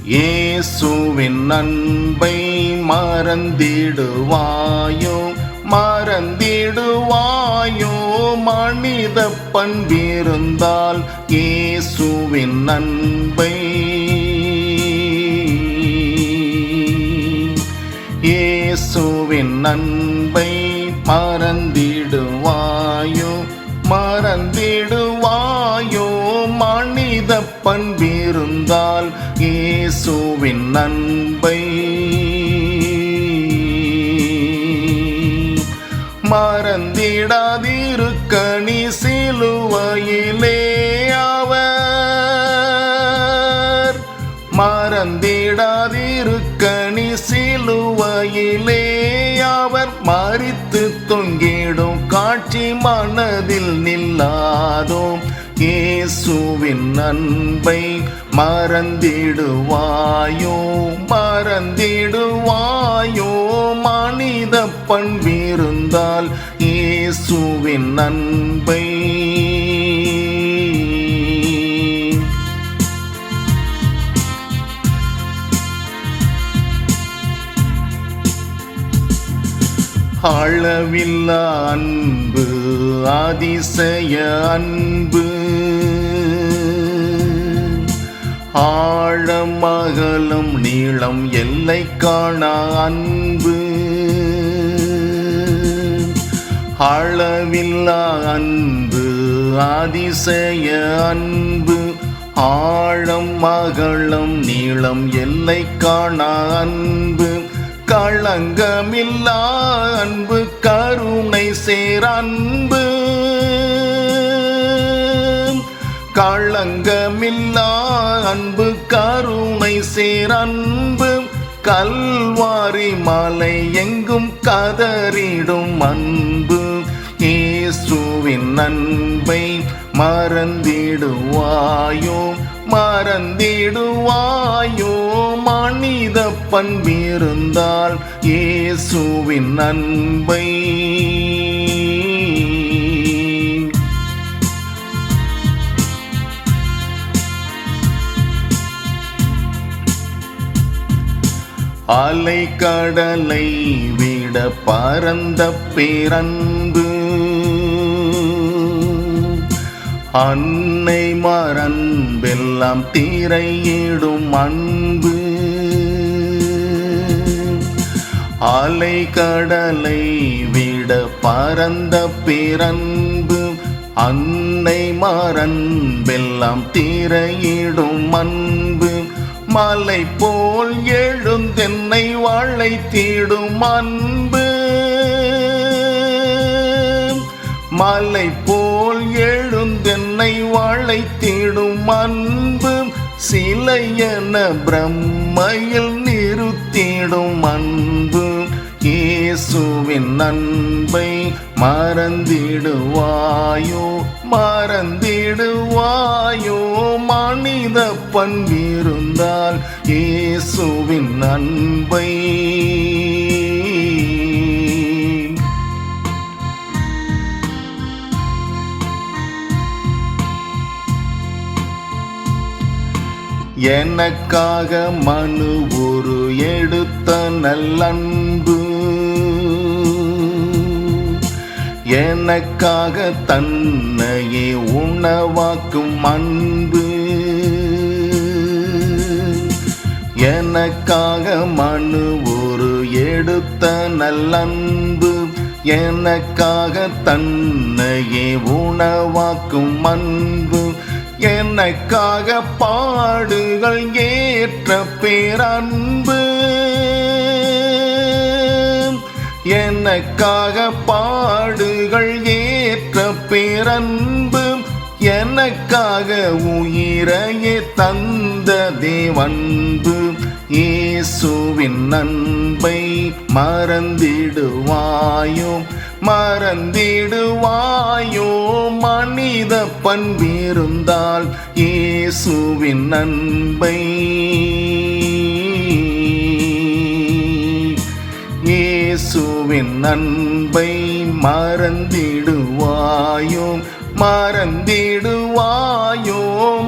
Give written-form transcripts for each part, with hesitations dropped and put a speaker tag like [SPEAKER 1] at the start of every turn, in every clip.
[SPEAKER 1] இயேசுவின் அன்பை மறந்திடுவாயோ மறந்திடுவாயோ மனித பண்பிருந்தால் இயேசுவின் அன்பை இயேசுவின் அன்பை மறந்திடுவாயோ மறந்திடுவாயோ மனித பண்பிருந்தால் இயேசுவின் அன்பை மறந்திடாதிருக்க நீ சிலுவையிலே அவர் மறந்திடாதிருக்க நீ சிலுவையிலே அவர் மரித்து தொங்கிடும் காட்சி மனதில் நில்லாதோ இயேசுவின் அன்பை மறந்திடுவாயோ மறந்திடுவாயோ மனித பண்பிருந்தால் இயேசுவின் அன்பை அளவில்லா அன்பு அதிசய அன்பு ஆழம் அகலம் நீளம் எல்லை காணா அன்பு அளவில்லா அன்பு அதிசய அன்பு ஆழம் அகலம் நீளம் எல்லை காணா அன்பு களங்கமில்லா அன்பு கருணை சேர் அன்பு களங்கமில்லா அன்பு கருணை சேர் அன்பு கல்வாரி மலை எங்கும் கதறிடும் அன்பு இயேசுவின் அன்பை மறந்திடுவாயோ மறந்திடுவாயோ மனித பண்பிருந்தால் இயேசுவின் அன்பை அலை கடலை விட பரந்த பேரன்பு அன்னை மறன்பெல்லாம் திரையிடும் அன்பு அலை கடலை விட பரந்த பேரன்பு அன்னை மறன்பெல்லாம் திரையிடும் அன்பு மலை போல் எழுந்தென்னை வளைத்திடும் அன்பு மலை போல் எழுந்தென்னை வளைத்திடும் அன்பு சிலையென பிரம்மையில் நிறுத்திடும் அன்பு இயேசுவின் அன்பை மறந்திடுவாயோ மறந்திடுவாயோ மனித பண்பிருந்தால் இயேசுவின் அன்பை எனக்காக மனு ஒரு எடுத்த நல்லன்பு எனக்காக தன்னையே உணவாக்கும் அன்பு எனக்காக மனு ஒரு எடுத்த நல்லன்பு எனக்காக தன்னையே உணவாக்கும் அன்பு எனக்காக பாடுகள் ஏற்ற பேரன்பு எனக்காக பாடுகள் ஏற்ற பேரன்பு எனக்காக உயிரையே தந்த தேவன்பு இயேசுவின் அன்பை மறந்திடுவாயோ மறந்திடுவாயோ மனித பண்பிருந்தால் இயேசுவின் அன்பை இயேசுவின் அன்பை மறந்திடுவாயோ மறந்திடுவாயோ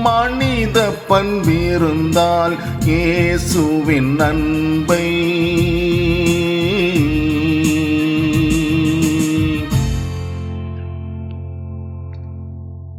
[SPEAKER 1] மனித பண்பிருந்தால் இயேசுவின் அன்பை